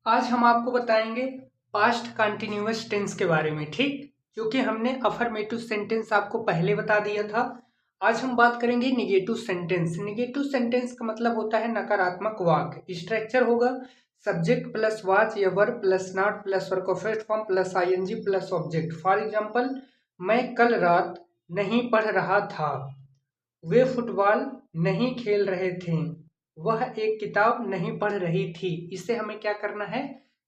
आज हम आपको बताएंगे पास्ट कंटिन्यूअस टेंस के बारे में। ठीक, क्योंकि हमने अफर्मेटिव सेंटेंस आपको पहले बता दिया था। आज हम बात करेंगे निगेटिव सेंटेंस। निगेटिव सेंटेंस का मतलब होता है नकारात्मक वाक्य। स्ट्रक्चर होगा सब्जेक्ट प्लस वाज या verb plus not plus work of first form plus ING plus object. For example, मैं कल रात नहीं पढ़ रहा था, वे फुटबॉल नहीं खेल रहे थे, वह एक किताब नहीं पढ़ रही थी। इसे हमें क्या करना है?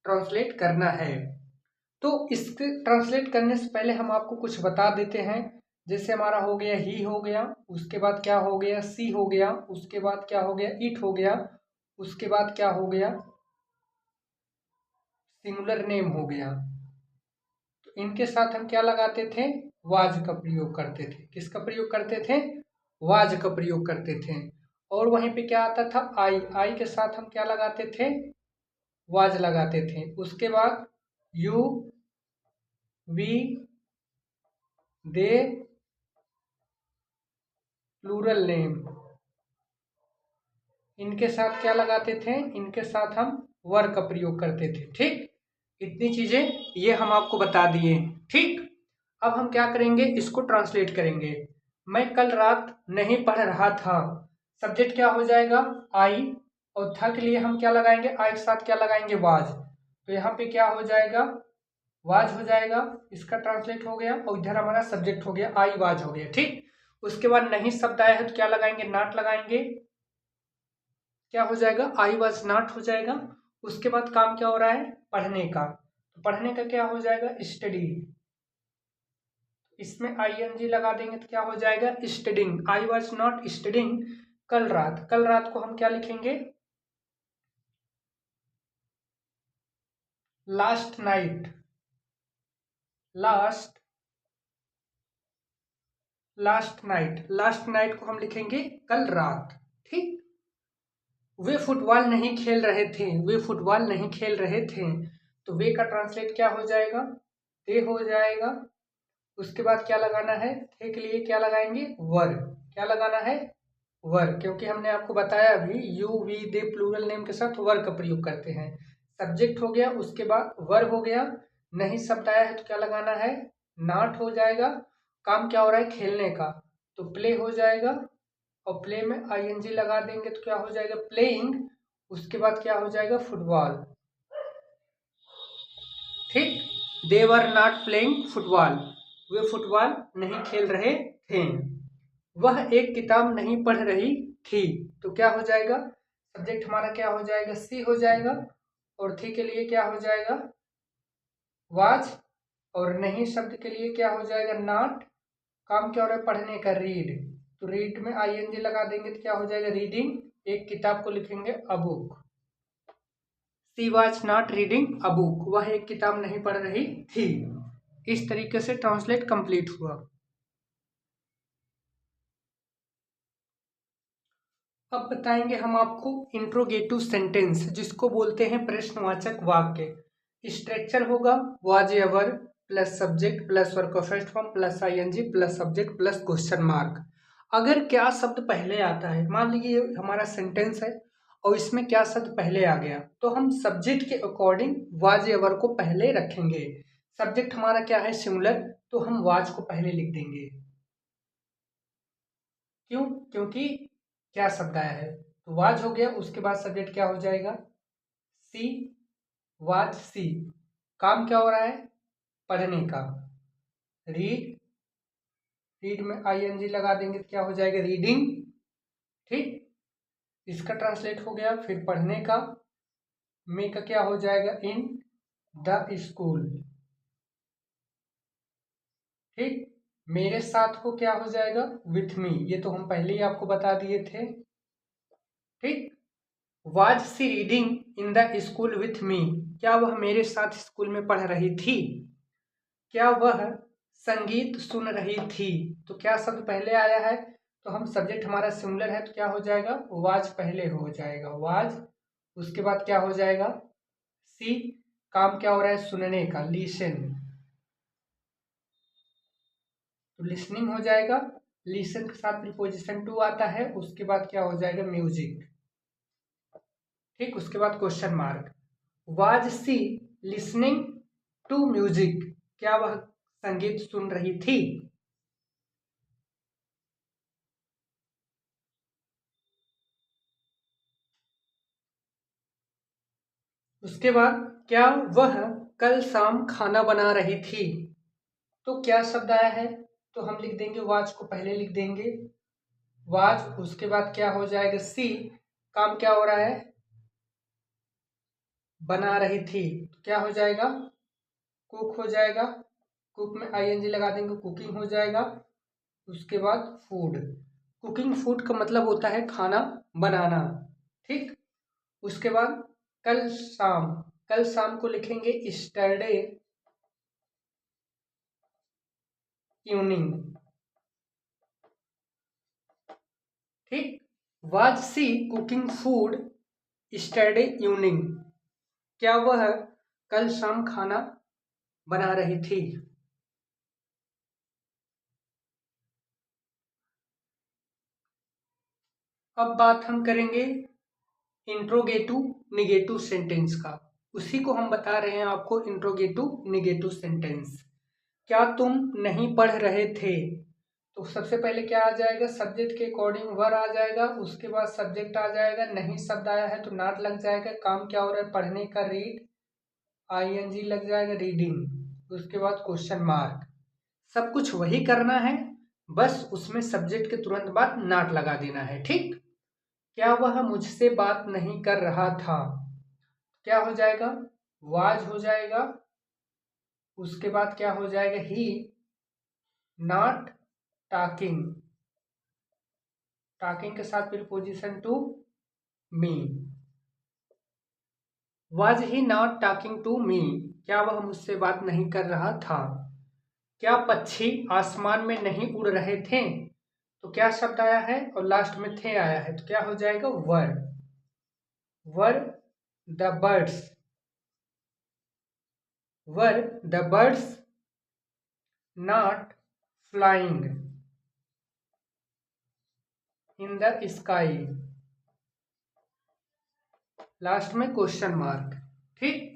ट्रांसलेट करना है। तो इसके ट्रांसलेट करने से पहले हम आपको कुछ बता देते हैं। जैसे हमारा हो गया ही हो गया, उसके बाद क्या हो गया सी हो गया, उसके बाद क्या हो गया इट हो गया, उसके बाद क्या हो गया सिंगुलर नेम हो गया। तो इनके साथ हम क्या लगाते थे? वाज का प्रयोग करते थे। किसका प्रयोग करते थे? वाज का प्रयोग करते थे। और वहीं पे क्या आता था? आई। आई के साथ हम क्या लगाते थे? वाज लगाते थे। उसके बाद you, we, they, plural name, इनके साथ क्या लगाते थे? इनके साथ हम वर का प्रयोग करते थे। ठीक, इतनी चीजें ये हम आपको बता दिए। ठीक, अब हम क्या करेंगे? इसको ट्रांसलेट करेंगे। मैं कल रात नहीं पढ़ रहा था, सब्जेक्ट क्या हो जाएगा? आई। और था के लिए हम क्या लगाएंगे? आई के साथ क्या लगाएंगे? वाज। तो यहाँ पे क्या हो जाएगा? वाज हो जाएगा। इसका ट्रांसलेट हो गया और इधर हमारा सब्जेक्ट हो गया, आई वाज हो गया। ठीक, उसके बाद नहीं शब्द आया है तो क्या लगाएंगे? नॉट लगाएंगे। क्या हो जाएगा? आई वॉज नॉट हो जाएगा। उसके बाद काम क्या हो रहा है? पढ़ने का। तो पढ़ने का क्या हो जाएगा? स्टडी। इसमें आई एन जी लगा देंगे तो क्या हो जाएगा? Studying. I was not studying कल रात। कल रात को हम क्या लिखेंगे? Last night. Last last night. Last night को हम लिखेंगे कल रात। ठीक, वे फुटबॉल नहीं खेल रहे थे, वे फुटबॉल नहीं खेल रहे थे। तो वे का ट्रांसलेट क्या हो जाएगा? दे हो जाएगा। उसके बाद क्या लगाना है? थे के लिए क्या लगाएंगे? वर। क्या लगाना है? वर, क्योंकि हमने आपको बताया अभी you we they plural name के साथ वर का प्रयोग करते हैं। सब्जेक्ट हो गया, उसके बाद वर हो गया। नहीं शब्द आया है तो क्या लगाना है? नॉट हो जाएगा। काम क्या हो रहा है? खेलने का। तो प्ले हो जाएगा। और प्ले में आईएनजी लगा देंगे तो क्या हो जाएगा? प्लेइंग। उसके बाद क्या हो जाएगा? फुटबॉल। ठीक, they were not playing football, वे फुटबॉल नहीं खेल रहे थे। वह एक किताब नहीं पढ़ रही थी। तो क्या हो जाएगा? सब्जेक्ट हमारा क्या हो जाएगा? सी हो जाएगा। और थी के लिए क्या हो जाएगा? वाज। और नहीं शब्द के लिए क्या हो जाएगा? नॉट। काम क्या हो रहा है? पढ़ने का। रीड। तो रीड में आईएनजी लगा देंगे तो क्या हो जाएगा? रीडिंग। एक किताब को लिखेंगे a book. She was not reading a book, वह एक किताब नहीं पढ़ रही थी। इस तरीके से ट्रांसलेट कंप्लीट हुआ। अब बताएंगे हम आपको इंट्रोगेटिव सेंटेंस, जिसको बोलते हैं प्रश्नवाचक वाक्य। स्ट्रक्चर होगा was ever plus subject plus work of first form plus ING plus subject plus question mark. अगर क्या शब्द पहले आता है, मान लीजिए हमारा सेंटेंस है और इसमें क्या शब्द पहले आ गया, तो हम सब्जेक्ट के अकॉर्डिंग वाज एवर को पहले रखेंगे। सब्जेक्ट हमारा क्या है? सिंगुलर, तो हम वाज को पहले लिख देंगे। क्यों? क्योंकि क्या शब्द आया है। तो वाज हो गया, उसके बाद सब्जेक्ट क्या हो जाएगा? सी। वाज सी। काम क्या हो रहा है? पढ़ने का। रीड। रीड में आईएनजी लगा देंगे तो क्या हो जाएगा? रीडिंग। ठीक, इसका ट्रांसलेट हो गया। फिर पढ़ने का। में का क्या हो जाएगा? इन द स्कूल। ठीक, मेरे साथ को क्या हो जाएगा? With me. ये तो हम पहले ही आपको बता दिए थे। ठीक, was she reading in the school with me, क्या वह मेरे साथ स्कूल में पढ़ रही थी? क्या वह संगीत सुन रही थी? तो क्या शब्द पहले आया है? तो हम सब्जेक्ट हमारा सिमिलर है तो क्या हो जाएगा? वाज पहले हो जाएगा, वाज। उसके बाद क्या हो जाएगा? सी। काम क्या हो रहा है? सुनने का, लिसन। तो लिसनिंग हो जाएगा। लिसन के साथ प्रीपोजिशन टू आता है। उसके बाद क्या हो जाएगा? म्यूजिक। ठीक, उसके बाद question mark. Was she listening to music, क्या वह संगीत सुन रही थी? उसके बाद क्या वह कल शाम खाना बना रही थी? तो क्या शब्द आया है? तो हम लिख देंगे वाज को पहले लिख देंगे, वाज, उसके बाद क्या हो जाएगा सी, काम क्या हो रहा है? बना रही थी, तो क्या हो जाएगा? कुक हो जाएगा, कुक में आईएनजी लगा देंगे, कुकिंग हो जाएगा। उसके बाद फूड, कुकिंग फूड का मतलब होता है खाना बनाना, ठीक। उसके बाद कल शाम, कल शाम को लिखेंगे यस्टरडे इवनिंग, ठीक। Was she cooking food yesterday evening, क्या वह कल शाम खाना बना रही थी? अब बात हम करेंगे इंट्रोगेटिव निगेटिव सेंटेंस का, उसी को हम बता रहे हैं आपको, इंट्रोगेटिव निगेटिव सेंटेंस। क्या तुम नहीं पढ़ रहे थे? तो सबसे पहले क्या आ जाएगा? सब्जेक्ट के अकॉर्डिंग वर आ जाएगा, उसके बाद सब्जेक्ट आ जाएगा, नहीं शब्द आया है तो नॉट लग जाएगा, काम क्या हो रहा है? पढ़ने का, रीड, आईएनजी लग जाएगा, रीडिंग, उसके बाद क्वेश्चन मार्क। सब कुछ वही करना है, बस उसमें सब्जेक्ट के तुरंत बाद नॉट लगा देना है, ठीक। क्या वह मुझसे बात नहीं कर रहा था? क्या हो जाएगा? वाज हो जाएगा, उसके बाद क्या हो जाएगा? ही नॉट टॉकिंग, टॉकिंग के साथ preposition to me, was he not talking to me, क्या वह मुझसे बात नहीं कर रहा था? क्या पक्षी आसमान में नहीं उड़ रहे थे? तो क्या शब्द आया है और लास्ट में थे आया है, तो क्या हो जाएगा? Were, were the birds, were the birds not flying in the sky, last में क्वेश्चन मार्क, ठीक।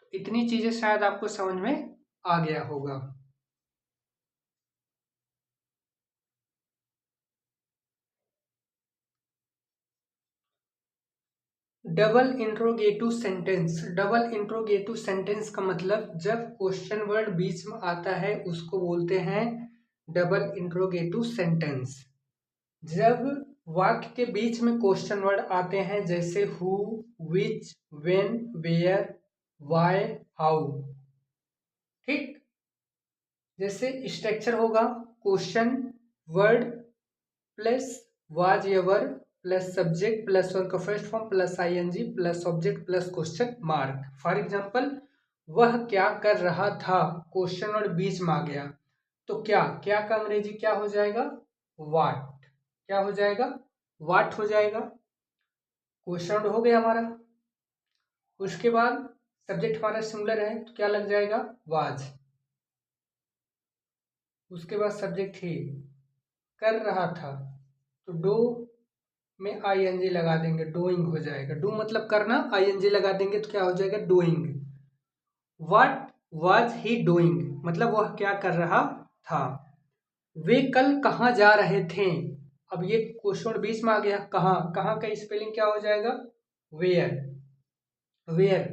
तो इतनी चीजें शायद आपको समझ में आ गया होगा। Double interrogative sentence, double interrogative sentence का मतलब जब क्वेश्चन वर्ड बीच में आता है उसको बोलते हैं डबल इंट्रोगेटिव सेंटेंस। जब वाक्य के बीच में क्वेश्चन वर्ड आते हैं जैसे who, which, when, where, why, how, ठीक। जैसे स्ट्रक्चर होगा क्वेश्चन वर्ड प्लस वाज या were plus subject plus verb का first form plus ING plus object plus question mark. For example, वह क्या कर रहा था, क्वेश्चन और बीच में आ गया, तो क्या, क्या का अंग्रेजी क्या हो जाएगा? वाट, क्या हो जाएगा? वाट हो जाएगा। क्वेश्चन हो गया हमारा, उसके बाद सब्जेक्ट हमारा सिंगुलर है तो क्या लग जाएगा? वाज, उसके बाद सब्जेक्ट ही, कर रहा था तो डू में आईएनजी लगा देंगे, डूइंग हो जाएगा, डू मतलब करना, आईएनजी लगा देंगे तो क्या हो जाएगा? Doing. What was he doing मतलब वह क्या कर रहा था। वे कल कहाँ जा रहे थे? अब ये क्वेश्चन बीच में आ गया, कहाँ, कहाँ का स्पेलिंग क्या हो जाएगा? वेयर, वेयर,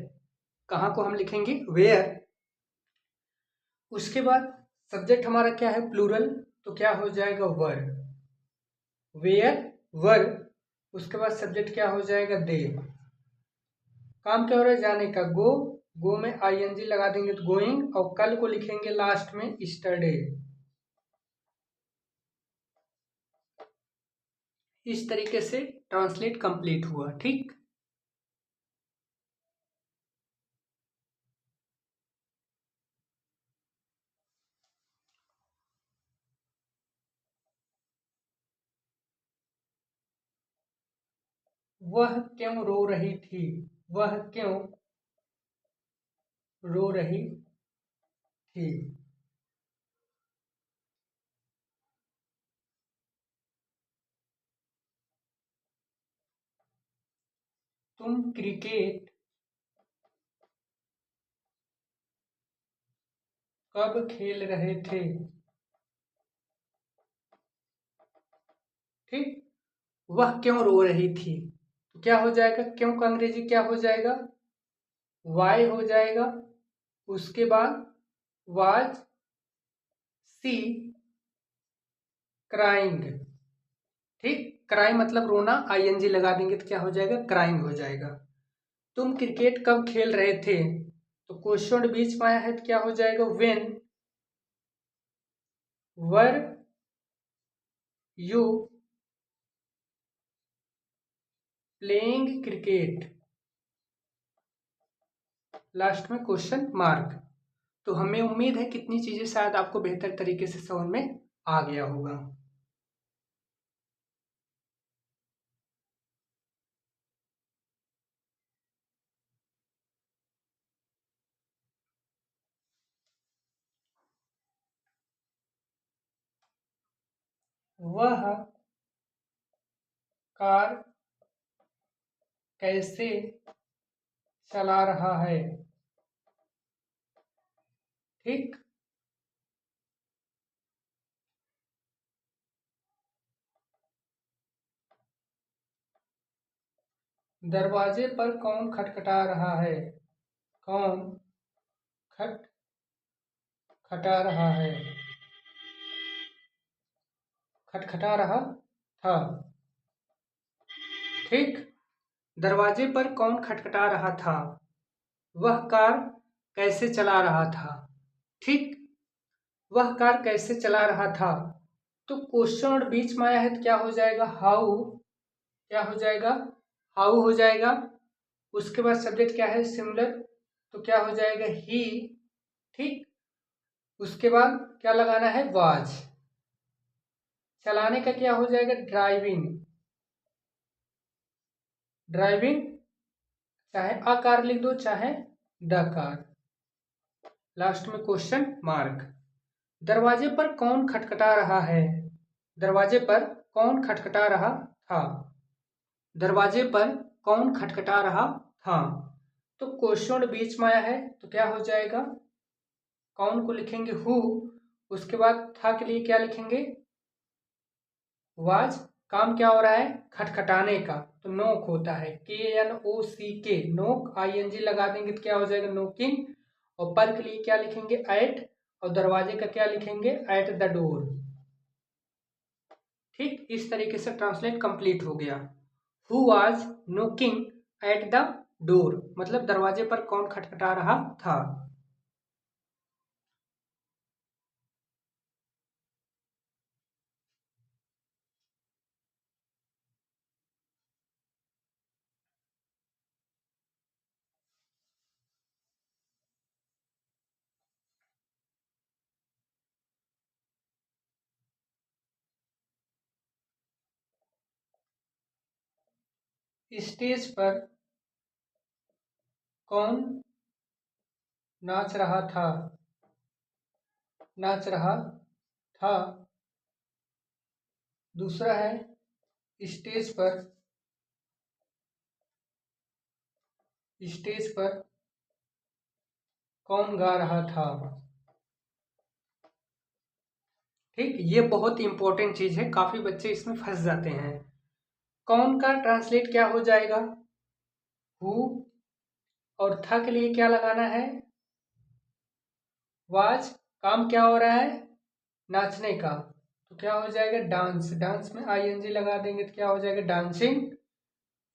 कहाँ को हम लिखेंगे? वेयर। उसके बाद सब्जेक्ट हमारा क्या है? प्लूरल, तो क्या हो जाएगा? वर, वेयर, वर। उसके बाद सब्जेक्ट क्या हो जाएगा? दे। काम क्या हो रहा है? जाने का, गो, गो में आईएनजी लगा देंगे तो गोइंग, और कल को लिखेंगे लास्ट में यस्टरडे। इस तरीके से ट्रांसलेट कंप्लीट हुआ, ठीक। वह क्यों रो रही थी? वह क्यों रो रही थी? तुम क्रिकेट कब खेल रहे थे। ठीक, वह क्यों रो रही थी। तो क्या हो जाएगा, क्यों का अंग्रेजी क्या हो जाएगा, वाई हो जाएगा। उसके बाद वाज सी क्राइंग। ठीक, क्राई मतलब रोना, आईएनजी लगा देंगे तो क्या हो जाएगा, क्राइंग हो जाएगा। तुम क्रिकेट कब खेल रहे थे, तो क्वेश्चन बीच में आया है तो क्या हो जाएगा, when were you playing cricket, last में क्वेश्चन मार्क। तो हमें उम्मीद है कितनी चीजें शायद आपको बेहतर तरीके से समझ में आ गया होगा। वह कार कैसे चला रहा है। ठीक, दरवाजे पर कौन खटखटा रहा है, कौन खटखटा रहा है, खटखटा रहा था। ठीक, दरवाजे पर कौन खटखटा रहा था, वह कार कैसे चला रहा था। ठीक, वह कार कैसे चला रहा था, तो क्वेश्चन और बीच में आया है तो क्या हो जाएगा, हाउ, क्या हो जाएगा, हाउ हो जाएगा। उसके बाद सब्जेक्ट क्या है, सिमिलर, तो क्या हो जाएगा, ही। ठीक, उसके बाद क्या लगाना है, वाज। चलाने का क्या हो जाएगा, ड्राइविंग, ड्राइविंग, चाहे अ कार लिख दो चाहे द कार, लास्ट में क्वेश्चन मार्क। दरवाजे पर कौन खटखटा रहा है, दरवाजे पर कौन खटखटा रहा था, दरवाजे पर कौन खटखटा रहा था। तो क्वेश्चन बीच में आया है तो क्या हो जाएगा, कौन को लिखेंगे हु, उसके बाद था के लिए क्या लिखेंगे, वाज। काम क्या हो रहा है, खटखटाने का, तो नोक होता है, KNOCK, नोक, ING लगा देंगे तो क्या हो जाएगा, नोकिंग। और पर के लिए क्या लिखेंगे, एट, और दरवाजे का क्या लिखेंगे, एट द डोर। ठीक, इस तरीके से ट्रांसलेट कंप्लीट हो गया। Who was knocking at the door, मतलब दरवाजे पर कौन खटखटा रहा था। स्टेज पर कौन नाच रहा था, नाच रहा था। दूसरा है, स्टेज पर, स्टेज पर कौन गा रहा था। ठीक, ये बहुत इंपॉर्टेंट चीज है, काफी बच्चे इसमें फंस जाते हैं। कौन का ट्रांसलेट क्या हो जाएगा, हु, और था के लिए क्या लगाना है, वाज। काम क्या हो रहा है, नाचने का, तो क्या हो जाएगा, डांस, डांस में ING लगा देंगे तो क्या हो जाएगा, डांसिंग।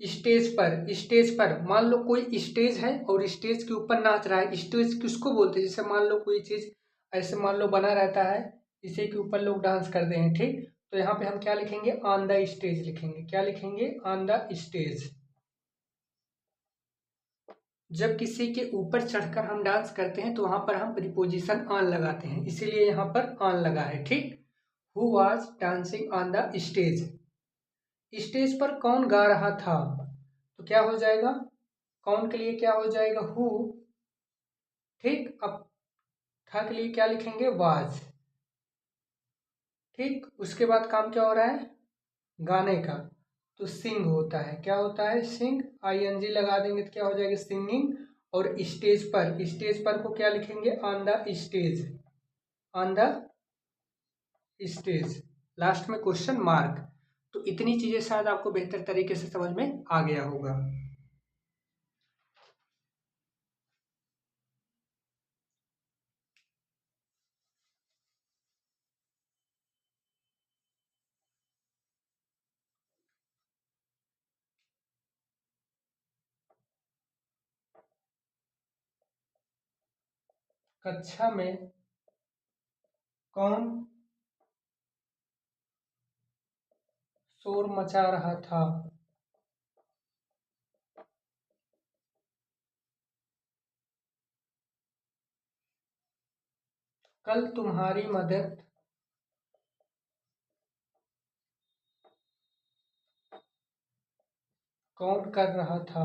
स्टेज पर, स्टेज पर मान लो कोई स्टेज है और स्टेज के ऊपर नाच रहा है, स्टेज किसको बोलते हैं, जैसे मान लो कोई चीज ऐसे मान लो बना रहता है, इसी के ऊपर लोग डांस करते हैं। ठीक, तो यहाँ पे हम क्या लिखेंगे, ऑन द स्टेज लिखेंगे, क्या लिखेंगे, ऑन द स्टेज। जब किसी के ऊपर चढ़कर हम डांस करते हैं तो वहां पर हम प्रीपोजिशन ऑन लगाते हैं, इसीलिए यहाँ पर ऑन लगा है। ठीक, who was dancing on the stage, stage पर कौन गा रहा था, तो क्या हो जाएगा, कौन के लिए क्या हो जाएगा, हु। ठीक, अब था के लिए क्या लिखेंगे, वाज। ठीक, उसके बाद काम क्या हो रहा है, गाने का, तो सिंग होता है, क्या होता है, सिंग, ING लगा देंगे तो क्या हो जाएगा, सिंगिंग। और स्टेज पर, स्टेज पर को क्या लिखेंगे, on the stage. On the stage, last में क्वेश्चन मार्क। तो इतनी चीजें शायद आपको बेहतर तरीके से समझ में आ गया होगा। कक्षा में कौन शोर मचा रहा था? कल तुम्हारी मदद कौन कर रहा था?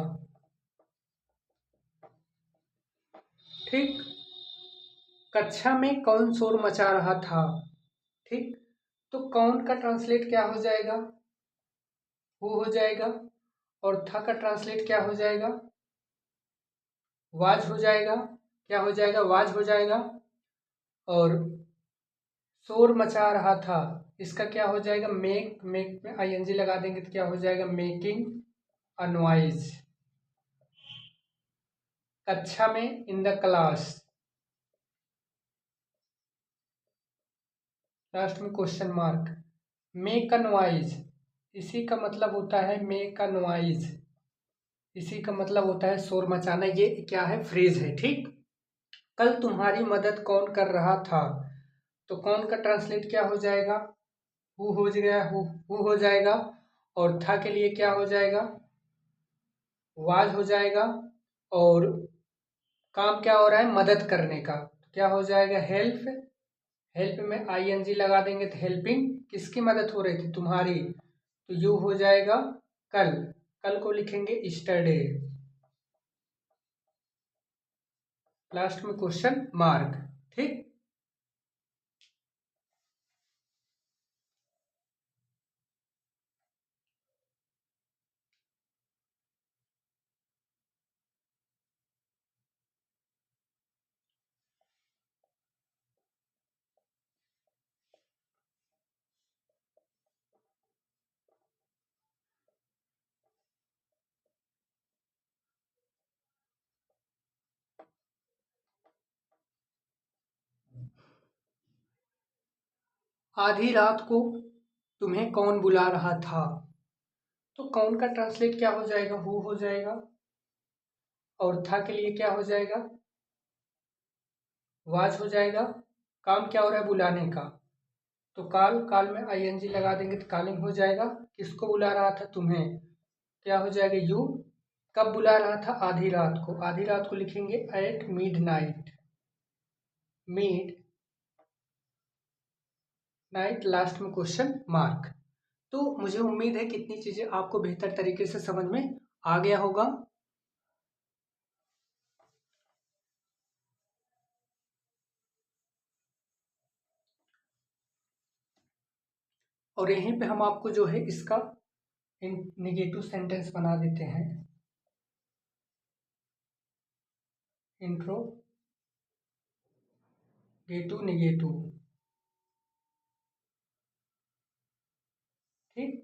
ठीक, कक्षा में कौन शोर मचा रहा था। ठीक, तो कौन का ट्रांसलेट क्या हो जाएगा? वो हो जाएगा। और था का ट्रांसलेट क्या हो जाएगा? वाज हो जाएगा। क्या हो जाएगा? वाज हो जाएगा। और शोर मचा रहा था, इसका क्या हो जाएगा? मेक, मेक में आईएनजी लगा देंगे तो क्या हो जाएगा? Making a noise. कक्षा में, इन द क्लास। लास्ट में question mark. Make a noise, इसी का मतलब होता है मेक अ नॉइज, इसी का मतलब होता है शोर मचाना। ये क्या है? फ्रेज है। ठीक, कल तुम्हारी मदद कौन कर रहा था, तो कौन का ट्रांसलेट क्या हो जाएगा? हु हो गया, हु हो जाएगा। और था के लिए क्या हो जाएगा? वाज हो जाएगा। और काम क्या हो रहा है? मदद करने का, तो क्या हो जाएगा? हेल्प। हेल्प में आईएनजी लगा देंगे तो हेल्पिंग। किसकी मदद हो रही थी? तुम्हारी, तो यू हो जाएगा कल। कल को लिखेंगे स्टरडे। लास्ट में क्वेश्चन मार्क। ठीक, आधी रात को तुम्हें कौन बुला रहा था, तो कौन का ट्रांसलेट क्या हो जाएगा? हु हो जाएगा। और था के लिए क्या हो जाएगा? वाज हो जाएगा। काम क्या हो रहा है? बुलाने का, तो काल, काल में आईएनजी लगा देंगे तो कालिंग हो जाएगा। किसको बुला रहा था? तुम्हें, क्या हो जाएगा? यू। कब बुला रहा था? आधी रात को। आधी रात को लिखेंगे at mid night. Mid night, last में क्वेश्चन मार्क। तो मुझे उम्मीद है कि इतनी चीजें आपको बेहतर तरीके से समझ में आ गया होगा। और यहीं पे हम आपको जो है इसका निगेटिव सेंटेंस बना देते हैं। Interrogative negative. ठीक,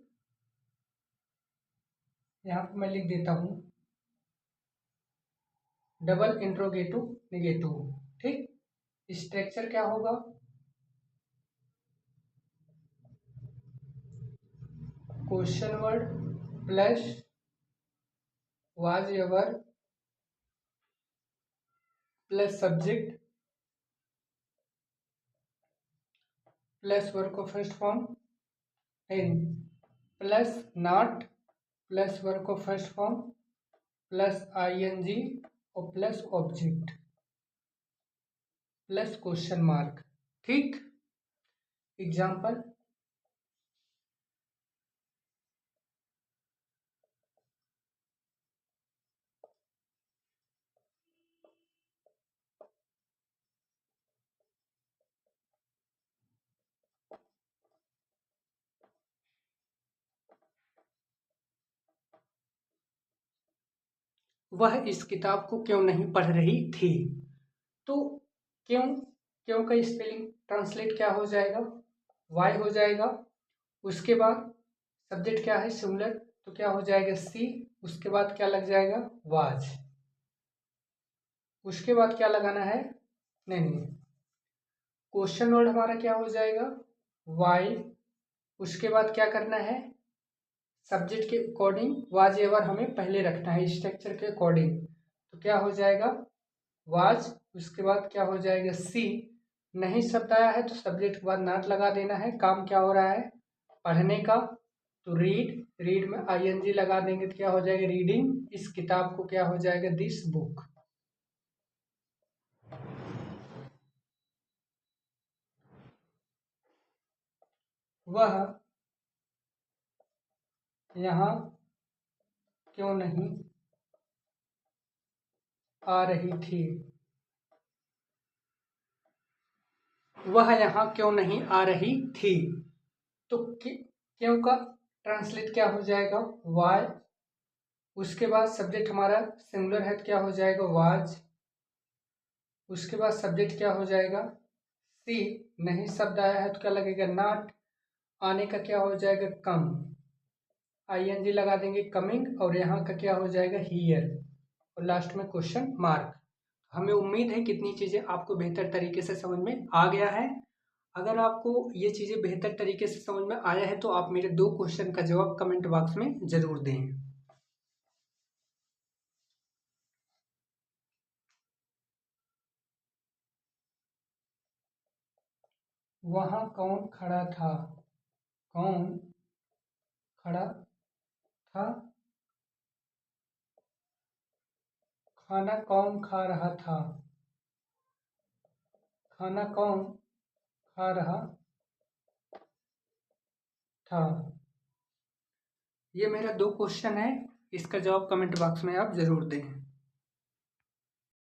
यहाँ पे मैं लिख देता हूँ डबल इंट्रोगेटिव निगेटिव। ठीक, स्ट्रक्चर क्या होगा? Question word plus was ever plus subject plus verb को first form and plus not plus verb को फर्स्ट फॉर्म प्लस आईएनजी और plus object plus question mark. ठीक, एग्जाम्पल, वह इस किताब को क्यों नहीं पढ़ रही थी, तो क्यों क्यों का स्पेलिंग ट्रांसलेट क्या हो जाएगा, वाई हो जाएगा। उसके बाद सब्जेक्ट क्या है, सिमिलर, तो क्या हो जाएगा सी। उसके बाद क्या लग जाएगा, वाज। उसके बाद क्या लगाना है, नहीं, क्वेश्चन वर्ड हमारा क्या हो जाएगा, वाई। उसके बाद क्या करना है, सब्जेक्ट के अकॉर्डिंग वाज एवर हमें पहले रखना है स्ट्रक्चर के अकॉर्डिंग, तो क्या हो जाएगा वाज। उसके बाद क्या हो जाएगा सी। नहीं शब्द आया है तो सब्जेक्ट के बाद नॉट लगा देना है। काम क्या हो रहा है, पढ़ने का, तो रीड, रीड में आईएनजी लगा देंगे तो क्या हो जाएगा, रीडिंग इस किताब को, क्या हो जाएगा, दिस बुक। वह यहाँ क्यों नहीं आ रही थी, वह यहाँ क्यों नहीं आ रही थी। तो क्यों का ट्रांसलेट क्या हो जाएगा, वाई। उसके बाद सब्जेक्ट हमारा सिंगुलर है तो क्या हो जाएगा, वाज। उसके बाद सब्जेक्ट क्या हो जाएगा, सी। नहीं शब्द आया है तो क्या लगेगा, नॉट। आने का क्या हो जाएगा, कम, आईएनजी लगा देंगे, कमिंग। और यहाँ का क्या हो जाएगा, हियर। और लास्ट में क्वेश्चन मार्क। हमें उम्मीद है कितनी चीज़ें आपको बेहतर तरीके से समझ में आ गया है। अगर आपको ये चीज़ें बेहतर तरीके से समझ में आया है तो आप मेरे 2 क्वेश्चन का जवाब कमेंट बॉक्स में ज़रूर दें। वहाँ कौन खड़ा था, कौन खड़ा था, खाना कौन खा रहा था, खाना कौन खा रहा था। ये मेरा 2 क्वेश्चन है, इसका जवाब कमेंट बॉक्स में आप ज़रूर दें।